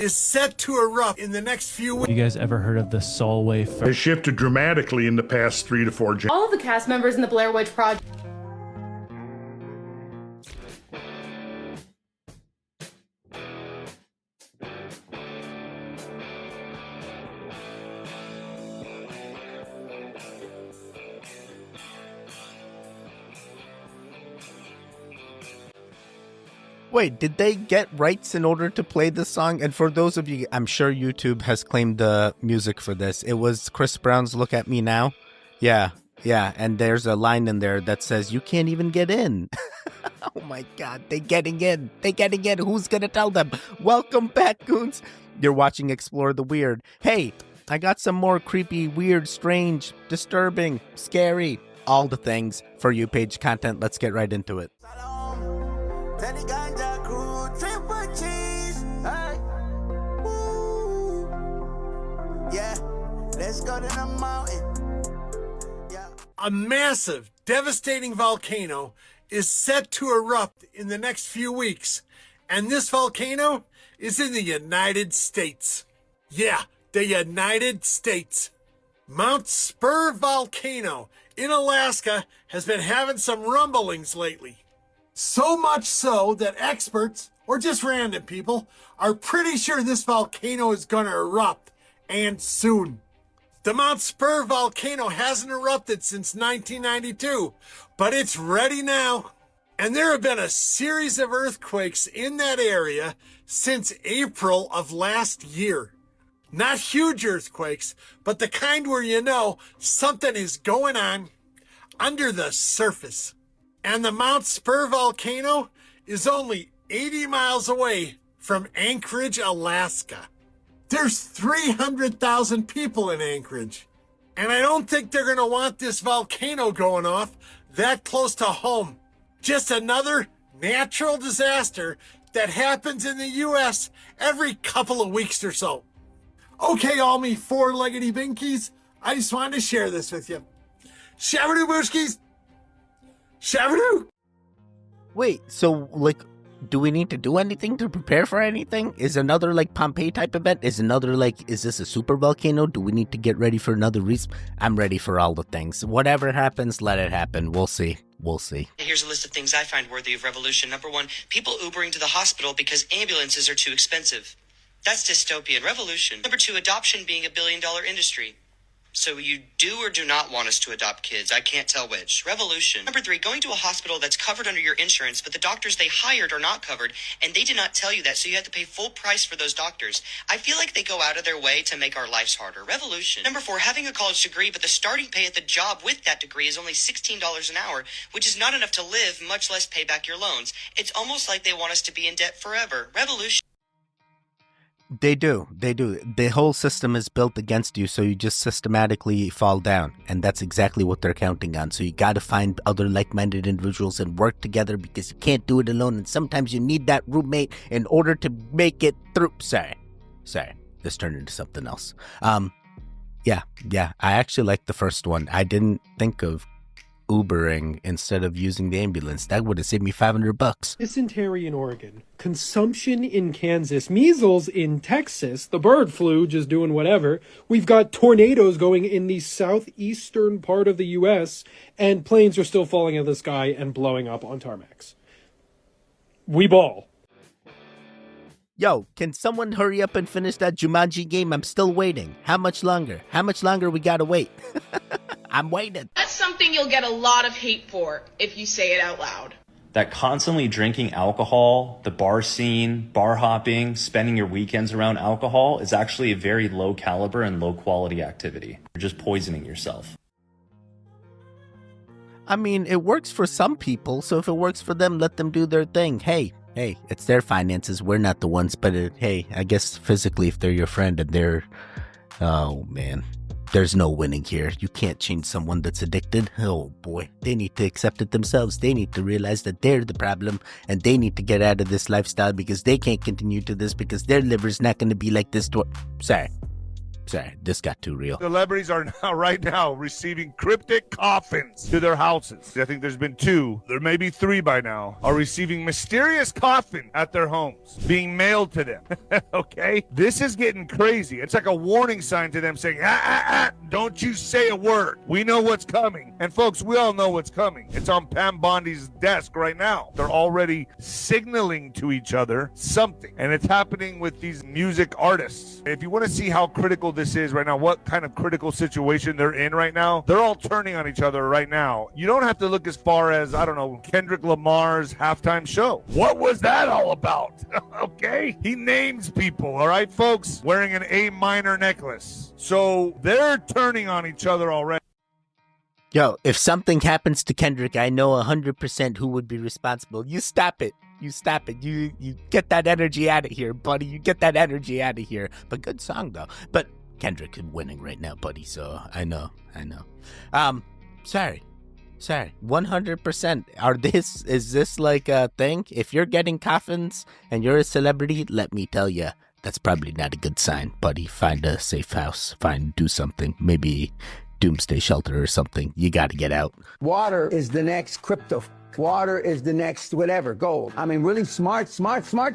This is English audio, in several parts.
is set to erupt in the next few weeks. You guys ever heard of the Solway? Has shifted dramatically in the past 3 to 4 All of the cast members in the Blair Witch Project. Wait, did they get rights in order to play this song? And for those of you, I'm sure YouTube has claimed the music for this. It was Chris Brown's Look at Me Now. Yeah. And there's a line in there that says, you can't even get in. Oh my God, they getting in. Who's going to tell them? Welcome back, goons. You're watching Explore the Weird. Hey, I got some more creepy, weird, strange, disturbing, scary, all the things for you page content. Let's get right into it. Let's go to the mountain. A massive, devastating volcano is set to erupt in the next few weeks. And this volcano is in the United States. Yeah, the United States. Mount Spur Volcano in Alaska has been having some rumblings lately. So much so that experts, or just random people, are pretty sure this volcano is going to erupt, and soon. The Mount Spur volcano hasn't erupted since 1992, but it's ready now. And there have been a series of earthquakes in that area since April of last year. Not huge earthquakes, but the kind where you know something is going on under the surface. And the Mount Spur volcano is only 80 miles away from Anchorage, Alaska. There's 300,000 people in Anchorage. And I don't think they're going to want this volcano going off that close to home. Just another natural disaster that happens in the U.S. every couple of weeks or so. Okay, all me four-leggedy binkies, I just wanted to share this with you. Shabadoo booshkies! Shabadoo! Wait, so, do we need to do anything to prepare for anything? Is another, Pompeii type event? Is this a super volcano? Do we need to get ready for another I'm ready for all the things. Whatever happens, let it happen. We'll see. Here's a list of things I find worthy of revolution. Number 1, people Ubering to the hospital because ambulances are too expensive. That's dystopian. Revolution. Number 2, adoption being a billion-dollar industry. So you do or do not want us to adopt kids? I can't tell which. Revolution. Number 3, going to a hospital that's covered under your insurance, but the doctors they hired are not covered, and they did not tell you that, so you have to pay full price for those doctors. I feel like they go out of their way to make our lives harder. Revolution. Number 4, having a college degree, but the starting pay at the job with that degree is only $16 an hour, which is not enough to live, much less pay back your loans. It's almost like they want us to be in debt forever. Revolution. They do. The whole system is built against you, so you just systematically fall down. And that's exactly what they're counting on. So you got to find other like-minded individuals and work together because you can't do it alone. And sometimes you need that roommate in order to make it through. Sorry. This turned into something else. Yeah. I actually like the first one. I didn't think of Ubering instead of using the ambulance. That would have saved me $500. Dysentery in Oregon, consumption in Kansas, measles in Texas, the bird flu just doing whatever. We've got tornadoes going in the southeastern part of the U.S., and planes are still falling out of the sky and blowing up on tarmacs. We ball. Yo, can someone hurry up and finish that Jumanji game? I'm still waiting. How much longer we gotta wait? I'm waiting. That's something you'll get a lot of hate for if you say it out loud. That constantly drinking alcohol, the bar scene, bar hopping, spending your weekends around alcohol is actually a very low caliber and low quality activity. You're just poisoning yourself. I mean, it works for some people, so if it works for them, let them do their thing. Hey, it's their finances. We're not the ones, but hey, I guess physically if they're your friend and they're, oh man. There's no winning here. You can't change someone that's addicted. Oh boy, they need to accept it themselves. They need to realize that they're the problem and they need to get out of this lifestyle because they can't continue to this because their liver's not going to be like this. Sorry. Sorry, this got too real. Celebrities are now, right now, receiving cryptic coffins to their houses. I think there's been 2, there may be 3 by now, are receiving mysterious coffins at their homes, being mailed to them. Okay? This is getting crazy. It's like a warning sign to them saying, don't you say a word. We know what's coming. And folks, we all know what's coming. It's on Pam Bondi's desk right now. They're already signaling to each other something. And it's happening with these music artists. If you want to see how critical this is right now, what kind of critical situation they're in right now, they're all turning on each other right now. You don't have to look as far as, I don't know, Kendrick Lamar's halftime show. What was that all about? Okay? He names people, all right, folks, wearing an A minor necklace. So they're turning on each other already. Yo, if something happens to Kendrick, I know 100% who would be responsible. You stop it. You stop it. You get that energy out of here, buddy. You get that energy out of here. But good song, though. But Kendrick is winning right now, buddy. So I know. Sorry. 100%. Is this like a thing? If you're getting coffins and you're a celebrity, let me tell you, that's probably not a good sign, buddy. Find a safe house. Do something. Maybe doomsday shelter or something. You got to get out. Water is the next crypto. Water is the next whatever, gold. I mean, really smart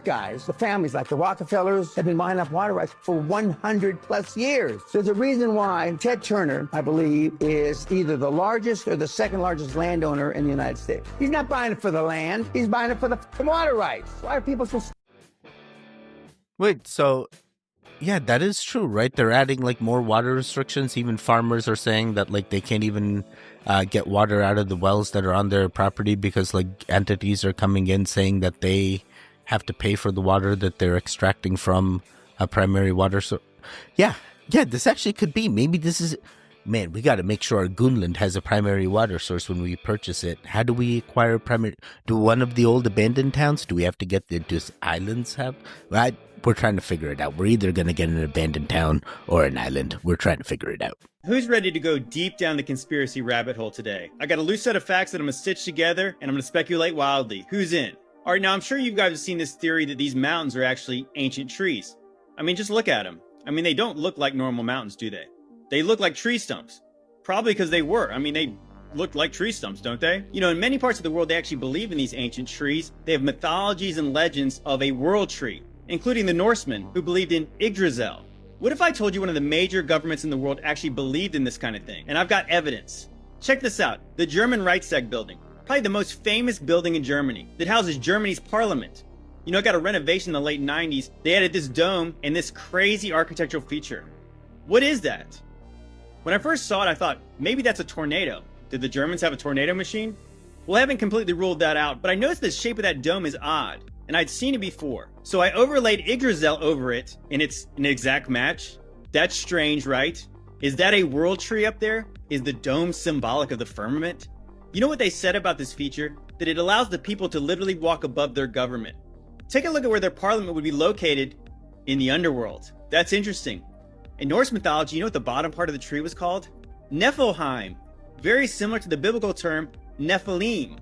guys. The families like the Rockefellers have been buying up water rights for 100 plus years. There's a reason why Ted Turner, I believe, is either the largest or the second largest landowner in the United States. He's not buying it for the land. He's buying it for the water rights. Why are people so... Wait, so... Yeah, that is true, right? They're adding like more water restrictions. Even farmers are saying that like they can't even get water out of the wells that are on their property because like entities are coming in saying that they have to pay for the water that they're extracting from a primary water source. Yeah, this actually could be. Maybe this is... Man, we got to make sure our Goonland has a primary water source when we purchase it. How do we acquire primary... Do one of the old abandoned towns, do we have to get does islands have... We're trying to figure it out. We're either going to get an abandoned town or an island. We're trying to figure it out. Who's ready to go deep down the conspiracy rabbit hole today? I got a loose set of facts that I'm going to stitch together, and I'm going to speculate wildly. Who's in? All right, now I'm sure you guys have seen this theory that these mountains are actually ancient trees. I mean, just look at them. I mean, they don't look like normal mountains, do they? They look like tree stumps. Probably because they were. I mean, they look like tree stumps, don't they? You know, in many parts of the world, they actually believe in these ancient trees. They have mythologies and legends of a world tree, including the Norsemen, who believed in Yggdrasil. What if I told you one of the major governments in the world actually believed in this kind of thing? And I've got evidence. Check this out. The German Reichstag building, probably the most famous building in Germany, that houses Germany's parliament. You know, it got a renovation in the late 90s. They added this dome and this crazy architectural feature. What is that? When I first saw it, I thought, maybe that's a tornado. Did the Germans have a tornado machine? Well, I haven't completely ruled that out, but I noticed the shape of that dome is odd, and I'd seen it before. So I overlaid Yggdrasil over it, and it's an exact match. That's strange, right? Is that a world tree up there? Is the dome symbolic of the firmament? You know what they said about this feature? That it allows the people to literally walk above their government. Take a look at where their parliament would be located in the underworld. That's interesting. In Norse mythology, you know what the bottom part of the tree was called? Nephelheim. Very similar to the biblical term Nephilim,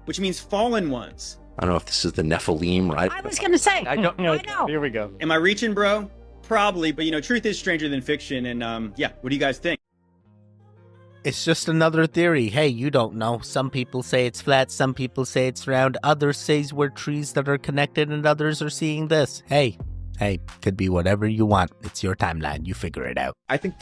which means fallen ones. I don't know if this is the Nephilim, right? I was going to say. I don't know. I know. Here we go. Am I reaching, bro? Probably, but you know, truth is stranger than fiction, and yeah, what do you guys think? It's just another theory. Hey, you don't know. Some people say it's flat, some people say it's round, others say we're trees that are connected, and others are seeing this. Hey, could be whatever you want. It's your timeline. You figure it out. I think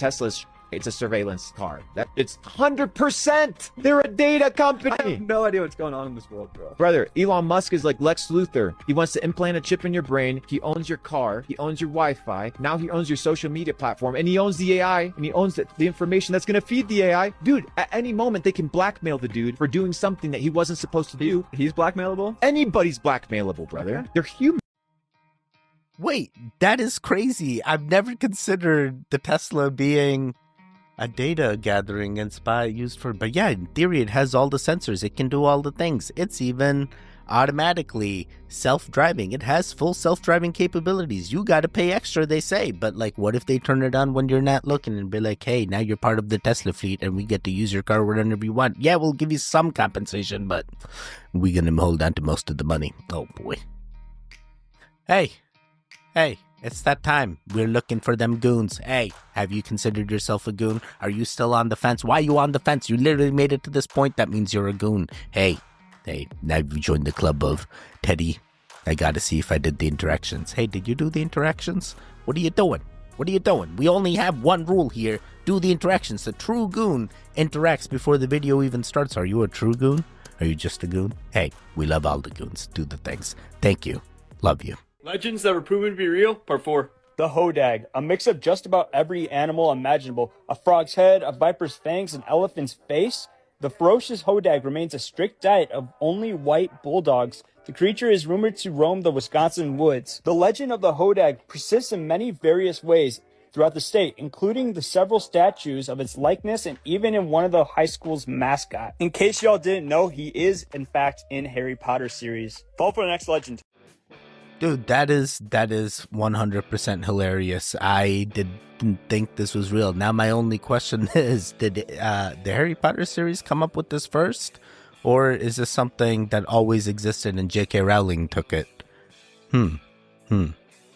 it's a surveillance car. It's 100%. They're a data company. I have no idea what's going on in this world, bro. Brother, Elon Musk is like Lex Luthor. He wants to implant a chip in your brain. He owns your car. He owns your Wi-Fi. Now he owns your social media platform, and he owns the AI, and he owns the information that's going to feed the AI. Dude, at any moment, they can blackmail the dude for doing something that he wasn't supposed to do. He's blackmailable? Anybody's blackmailable, brother. Okay. They're human. Wait, that is crazy. I've never considered the Tesla being a data gathering and spy used for, but yeah, in theory, it has all the sensors. It can do all the things. It's even automatically self-driving. It has full self-driving capabilities. You got to pay extra, they say. But like, what if they turn it on when you're not looking and be like, hey, now you're part of the Tesla fleet and we get to use your car whenever you want. Yeah, we'll give you some compensation, but we're going to hold on to most of the money. Oh boy. Hey, it's that time. We're looking for them goons. Hey, have you considered yourself a goon? Are you still on the fence? Why are you on the fence? You literally made it to this point. That means you're a goon. Hey, now you joined the club of Teddy. I gotta see if I did the interactions. Hey, did you do the interactions? What are you doing? What are you doing? We only have one rule here. Do the interactions. The true goon interacts before the video even starts. Are you a true goon? Are you just a goon? Hey, we love all the goons. Do the things. Thank you. Love you. Legends that were proven to be real, part 4. The hodag, a mix of just about every animal imaginable. A frog's head, a viper's fangs, an elephant's face. The ferocious hodag remains a strict diet of only white bulldogs. The creature is rumored to roam the Wisconsin woods. The legend of the hodag persists in many various ways throughout the state, including the several statues of its likeness and even in one of the high school's mascot. In case y'all didn't know, he is, in fact, in Harry Potter series. Follow for the next legend. Dude, that is 100% hilarious. I didn't think this was real. Now my only question is, did the Harry Potter series come up with this first? Or is this something that always existed and J.K. Rowling took it?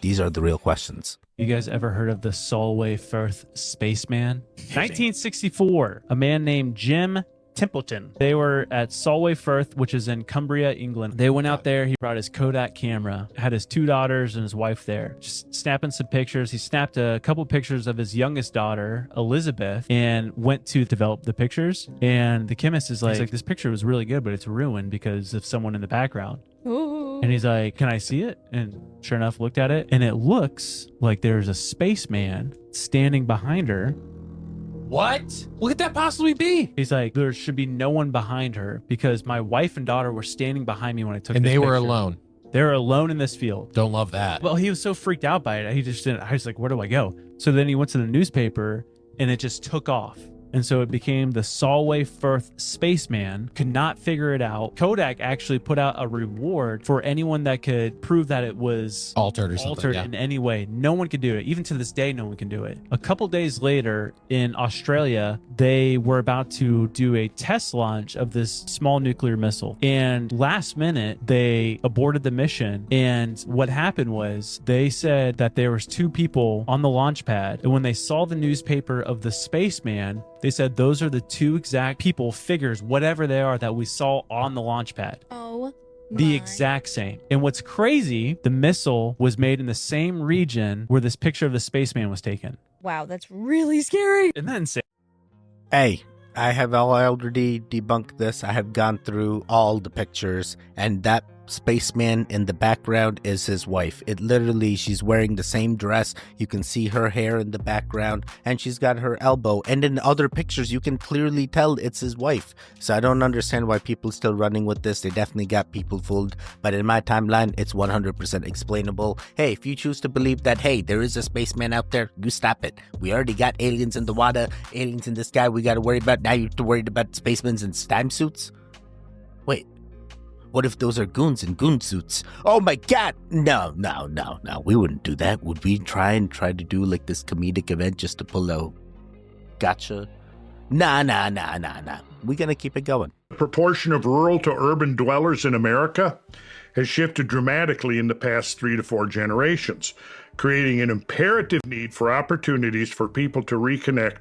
These are the real questions. You guys ever heard of the Solway Firth Spaceman? 1964, a man named Jim Templeton. They were at Solway Firth, which is in Cumbria, England. They went out there. He brought his Kodak camera, had his 2 daughters and his wife there, just snapping some pictures. He snapped a couple pictures of his youngest daughter, Elizabeth, and went to develop the pictures. And the chemist is like, this picture was really good, but it's ruined because of someone in the background. Ooh. And he's like, can I see it? And sure enough, looked at it, and it looks like there's a spaceman standing behind her. What? What could that possibly be? He's like, there should be no one behind her because my wife and daughter were standing behind me when I took this picture. And they were alone. They were alone in this field. Don't love that. Well, he was so freaked out by it. He just didn't. I was like, where do I go? So then he went to the newspaper and it just took off. And so it became the Solway Firth Spaceman. Could not figure it out. Kodak actually put out a reward for anyone that could prove that it was altered in any way. No one could do it. Even to this day, no one can do it. A couple days later in Australia, they were about to do a test launch of this small nuclear missile. And last minute, they aborted the mission. And what happened was they said that there was 2 people on the launch pad. And when they saw the newspaper of the spaceman, they said those are the 2 exact people, figures, whatever they are, that we saw on the launch pad. Oh, the exact same. And what's crazy, the missile was made in the same region where this picture of the spaceman was taken. Wow, that's really scary. And then say, Hey, I have already debunked this. I have gone through all the pictures, and that spaceman in the background is his wife. It literally, she's wearing the same dress. You can see her hair in the background, and she's got her elbow. And in other pictures, you can clearly tell it's his wife. So I don't understand why people still running with this. They definitely got people fooled. But in my timeline, it's 100% explainable. Hey, if you choose to believe that, hey, there is a spaceman out there, you stop it. We already got aliens in the water, aliens in the sky we got to worry about. Now you're worried about spacemans in time suits? Wait. What if those are goons in goon suits? Oh my god! No. We wouldn't do that. Would we try to do like this comedic event just to pull a gotcha? Nah. We're gonna keep it going. The proportion of rural to urban dwellers in America has shifted dramatically in the past 3 to 4 generations, creating an imperative need for opportunities for people to reconnect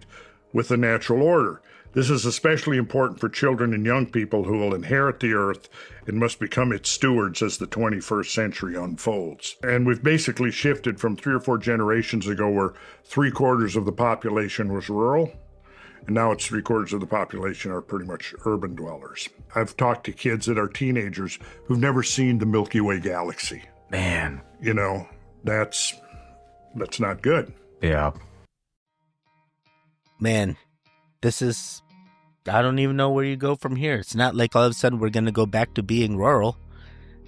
with the natural order. This is especially important for children and young people who will inherit the earth and must become its stewards as the 21st century unfolds. And we've basically shifted from 3 or 4 generations ago where 3/4 of the population was rural, and now it's 3/4 of the population are pretty much urban dwellers. I've talked to kids that are teenagers who've never seen the Milky Way galaxy. Man. You know, that's not good. Yeah. Man, this is... I don't even know where you go from here. It's not like all of a sudden we're going to go back to being rural.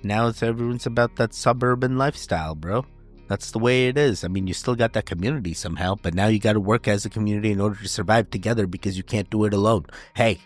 Now everyone's about that suburban lifestyle, bro. That's the way it is. I mean, you still got that community somehow, but now you got to work as a community in order to survive together because you can't do it alone. Hey,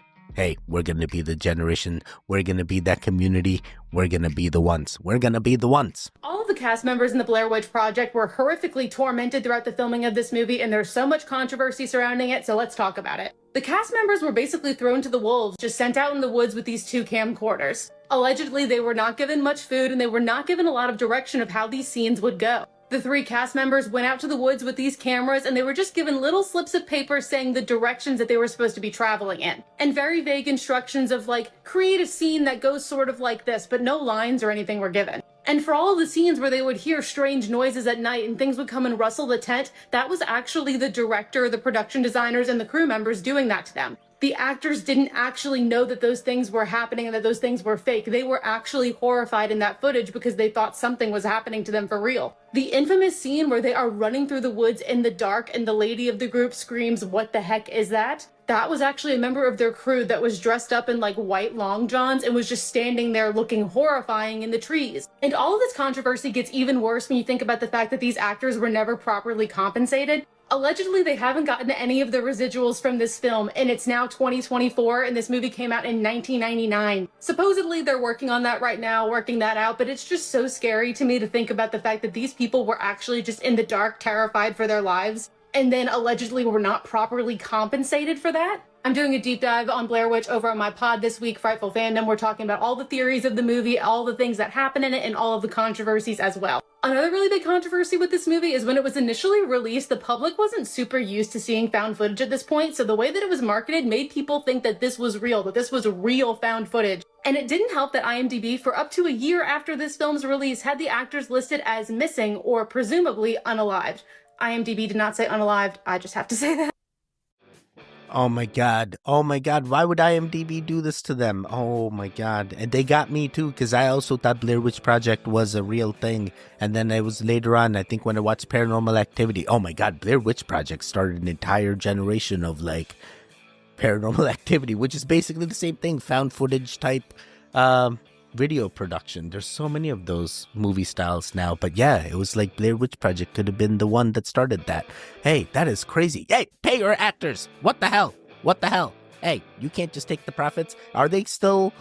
we're going to be the generation. We're going to be that community. We're going to be the ones. We're going to be the ones. All of the cast members in the Blair Witch Project were horrifically tormented throughout the filming of this movie, and there's so much controversy surrounding it, so let's talk about it. The cast members were basically thrown to the wolves, just sent out in the woods with these 2 camcorders. Allegedly, they were not given much food, and they were not given a lot of direction of how these scenes would go. The 3 cast members went out to the woods with these cameras and they were just given little slips of paper saying the directions that they were supposed to be traveling in. And very vague instructions of like, create a scene that goes sort of like this, but no lines or anything were given. And for all of the scenes where they would hear strange noises at night and things would come and rustle the tent, that was actually the director, the production designers, and the crew members doing that to them. The actors didn't actually know that those things were happening and that those things were fake. They were actually horrified in that footage because they thought something was happening to them for real. The infamous scene where they are running through the woods in the dark and the lady of the group screams, "What the heck is that?" That was actually a member of their crew that was dressed up in like white long johns and was just standing there looking horrifying in the trees. And all of this controversy gets even worse when you think about the fact that these actors were never properly compensated. Allegedly, they haven't gotten any of the residuals from this film, and it's now 2024, and this movie came out in 1999. Supposedly, they're working on that right now, working that out, but it's just so scary to me to think about the fact that these people were actually just in the dark, terrified for their lives, and then allegedly were not properly compensated for that. I'm doing a deep dive on Blair Witch over on my pod this week, Frightful Fandom. We're talking about all the theories of the movie, all the things that happen in it, and all of the controversies as well. Another really big controversy with this movie is when it was initially released, the public wasn't super used to seeing found footage at this point, so the way that it was marketed made people think that this was real, that this was real found footage. And it didn't help that IMDb, for up to a year after this film's release, had the actors listed as missing or presumably unalived. IMDb did not say unalived, I just have to say that. Oh my god. Oh my god. Why would IMDb do this to them? Oh my god. And they got me too, because I also thought Blair Witch Project was a real thing. And then it was later on, I think when I watched Paranormal Activity. Oh my god, Blair Witch Project started an entire generation of like Paranormal Activity, which is basically the same thing. Found footage type video production. There's so many of those movie styles now. But yeah, it was like Blair Witch Project could have been the one that started that. Hey, that is crazy. Hey, pay your actors. What the hell? What the hell? Hey, you can't just take the profits. Are they still...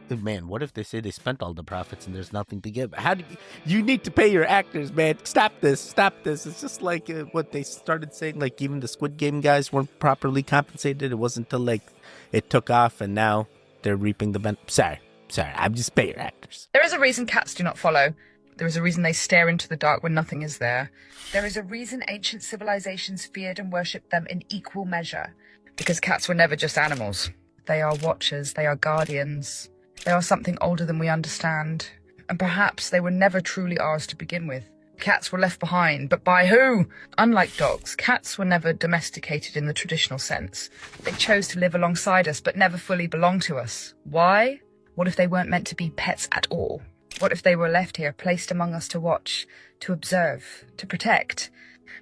Man, what if they say they spent all the profits and there's nothing to give? How do you need to pay your actors, man? Stop this. Stop this. It's just like what they started saying, like even the Squid Game guys weren't properly compensated. It wasn't until like it took off and now they're reaping the benefit. Sorry, I'm just pay your actors. There is a reason cats do not follow. There is a reason they stare into the dark when nothing is there. There is a reason ancient civilizations feared and worshipped them in equal measure. Because cats were never just animals. They are watchers, they are guardians. They are something older than we understand. And perhaps they were never truly ours to begin with. Cats were left behind, but by who? Unlike dogs, cats were never domesticated in the traditional sense. They chose to live alongside us, but never fully belong to us. Why? What if they weren't meant to be pets at all? What if they were left here, placed among us to watch, to observe, to protect?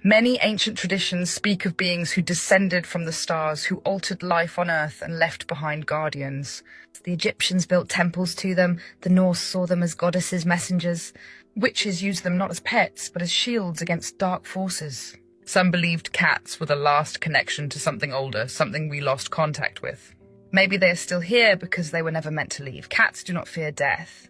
Many ancient traditions speak of beings who descended from the stars, who altered life on Earth and left behind guardians. The Egyptians built temples to them, the Norse saw them as goddesses' messengers. Witches used them not as pets, but as shields against dark forces. Some believed cats were the last connection to something older, something we lost contact with. Maybe they are still here because they were never meant to leave. Cats do not fear death.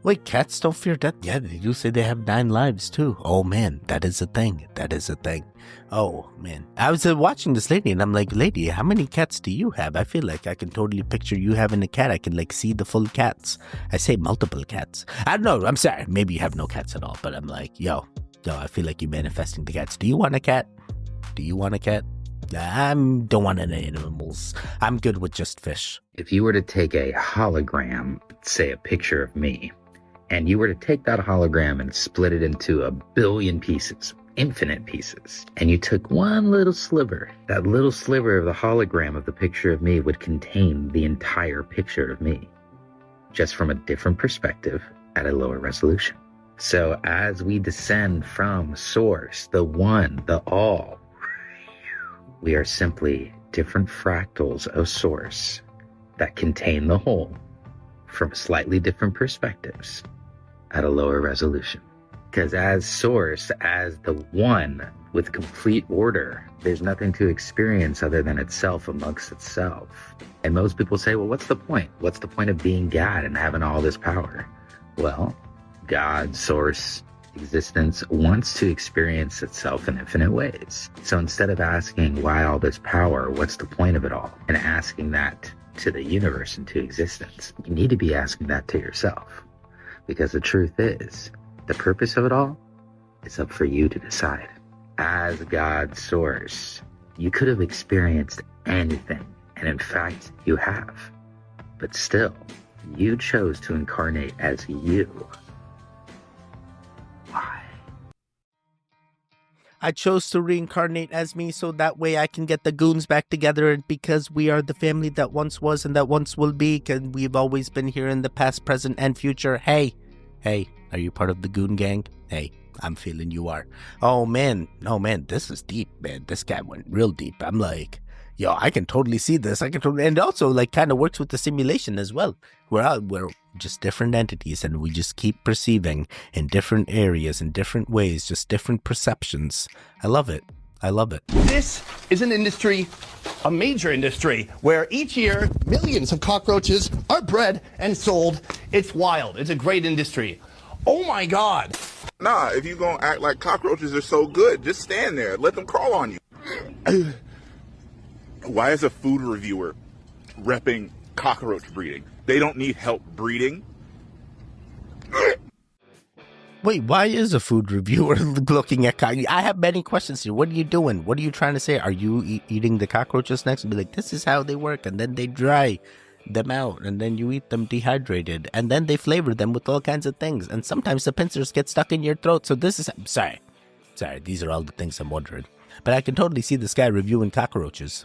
Wait, cats don't fear death? Yeah, they do say they have 9 lives too. Oh man, that is a thing. That is a thing. Oh man. I was watching this lady and I'm like, lady, how many cats do you have? I feel like I can totally picture you having a cat. I can like see the full cats. I say multiple cats. I don't know. I'm sorry. Maybe you have no cats at all. But I'm like, yo, I feel like you're manifesting the cats. Do you want a cat? Do you want a cat? I don't want any animals. I'm good with just fish. If you were to take a hologram, say a picture of me, and you were to take that hologram and split it into 1 billion pieces, infinite pieces, and you took one little sliver, that little sliver of the hologram of the picture of me would contain the entire picture of me, just from a different perspective at a lower resolution. So as we descend from source, the one, the all, we are simply different fractals of source that contain the whole from slightly different perspectives at a lower resolution. Because as source, as the one with complete order, there's nothing to experience other than itself amongst itself. And most people say, well, what's the point? What's the point of being God and having all this power? Well, God, source, existence wants to experience itself in infinite ways. So instead of asking why all this power, what's the point of it all, and asking that to the universe and to existence, you need to be asking that to yourself. Because the truth is, The purpose of it all is up for you to decide. As God's source, you could have experienced anything, and in fact, you have. But still, you chose to incarnate as you. Why? I chose to reincarnate as me so that way I can get the goons back together, and because we are the family that once was and that once will be, and we've always been here in the past, present, and future. Hey, are you part of the goon gang? Hey, I'm feeling you are. Oh man, this is deep, man. This guy went real deep. I'm like, yo, I can totally see this. And also like kind of works with the simulation as well. We're just different entities, and we just keep perceiving in different areas, in different ways, just different perceptions. I love it. This is an industry, a major industry, where each year millions of cockroaches are bred and sold. It's wild. It's a great industry. Oh my God. Nah, if you're gonna act like cockroaches are so good, just stand there. Let them crawl on you. Why is a food reviewer repping cockroach breeding? They don't need help breeding. Wait, why is a food reviewer looking at cockroaches? I have many questions here. What are you doing? What are you trying to say? Are you eating the cockroaches next? And be like, this is how they work, and then they dry them out, and then you eat them dehydrated, and then they flavor them with all kinds of things, and sometimes the pincers get stuck in your throat. So this is sorry, these are all the things I'm wondering, but I can totally see this guy reviewing cockroaches.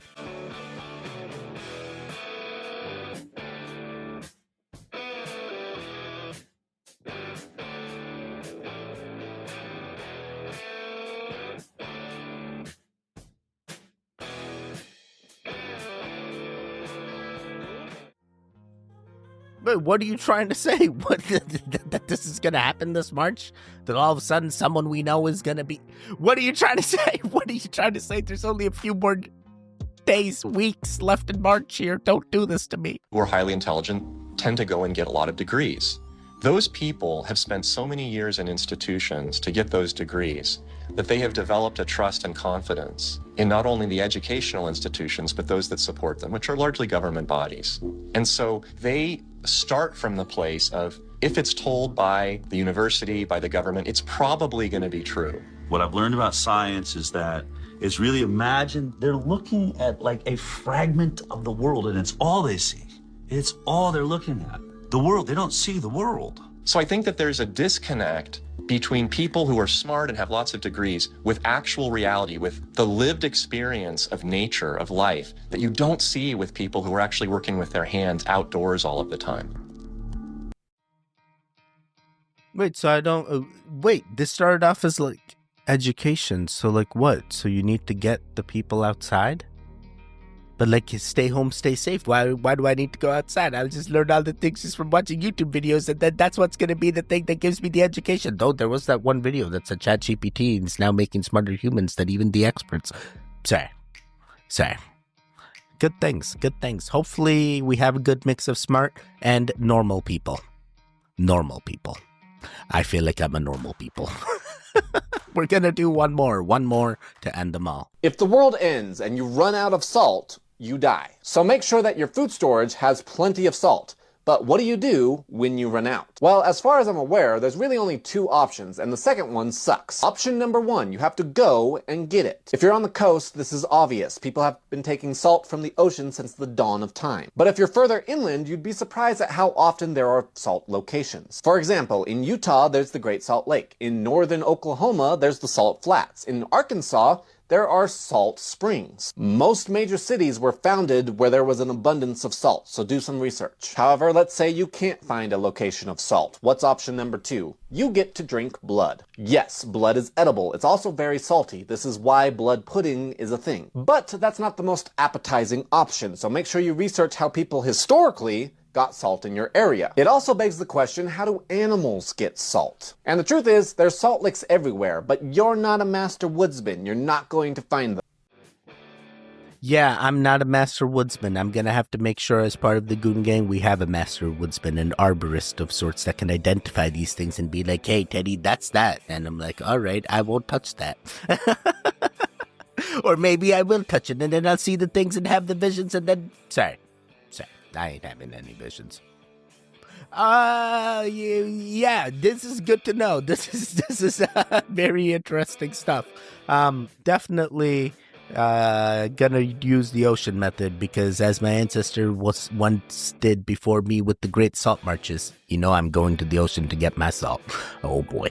Wait, what are you trying to say? What, that this is going to happen this March? That all of a sudden someone we know is going to be... What are you trying to say? What are you trying to say? There's only a few more days, weeks left in March here. Don't do this to me. Who are highly intelligent tend to go and get a lot of degrees. Those people have spent so many years in institutions to get those degrees that they have developed a trust and confidence in not only the educational institutions, but those that support them, which are largely government bodies. And so they start from the place of, if it's told by the university, by the government, it's probably going to be true. What I've learned about science is that it's really, imagine they're looking at like a fragment of the world, and it's all they see. It's all they're looking at. The world, they don't see the world. So I think that there's a disconnect between people who are smart and have lots of degrees with actual reality, with the lived experience of nature, of life, that you don't see with people who are actually working with their hands outdoors all of the time. Wait, so I don't... wait, this started off as like education, so like what? So you need to get the people outside? But like, stay home, stay safe. Why do I need to go outside? I'll just learn all the things just from watching YouTube videos, and then that's what's going to be the thing that gives me the education. Though there was that one video that's a ChatGPT, and it's now making smarter humans than even the experts. Sorry. Good things. Hopefully we have a good mix of smart and normal people. I feel like I'm a normal people. We're going to do one more to end them all. If the world ends and you run out of salt, you die. So make sure that your food storage has plenty of salt. But what do you do when you run out? Well, as far as I'm aware, there's really only two options, and the second one sucks. Option number one, you have to go and get it. If you're on the coast, this is obvious. People have been taking salt from the ocean since the dawn of time. But if you're further inland, you'd be surprised at how often there are salt locations. For example, in Utah, there's the Great Salt Lake. In northern Oklahoma, there's the Salt Flats. In Arkansas, there are salt springs. Most major cities were founded where there was an abundance of salt, so do some research. However, let's say you can't find a location of salt. What's option number two? You get to drink blood. Yes, blood is edible. It's also very salty. This is why blood pudding is a thing. But that's not the most appetizing option, so make sure you research how people historically got salt in your area. It also begs the question, how do animals get salt? And the truth is, there's salt licks everywhere, but you're not a master woodsman. You're not going to find them. Yeah, I'm not a master woodsman. I'm going to have to make sure as part of the Goon Gang we have a master woodsman, an arborist of sorts that can identify these things and be like, hey, Teddy, that's that. And I'm like, all right, I won't touch that. Or maybe I will touch it, and then I'll see the things and have the visions, and then... Sorry. I ain't having any visions. Yeah, this is good to know. This is very interesting stuff. Definitely gonna use the ocean method, because as my ancestor once did before me with the Great Salt Marches, I'm going to the ocean to get my salt. Oh boy.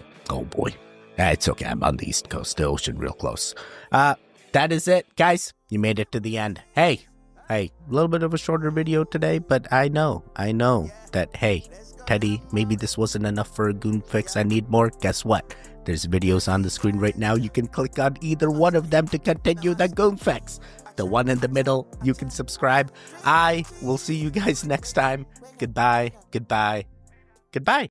It's okay, I'm on the East Coast, the ocean real close. That is it, guys. You made it to the end. Hey, a little bit of a shorter video today, but I know that, hey, Teddy, maybe this wasn't enough for a goon fix. I need more. Guess what? There's videos on the screen right now. You can click on either one of them to continue the goon fix. The one in the middle, you can subscribe. I will see you guys next time. Goodbye.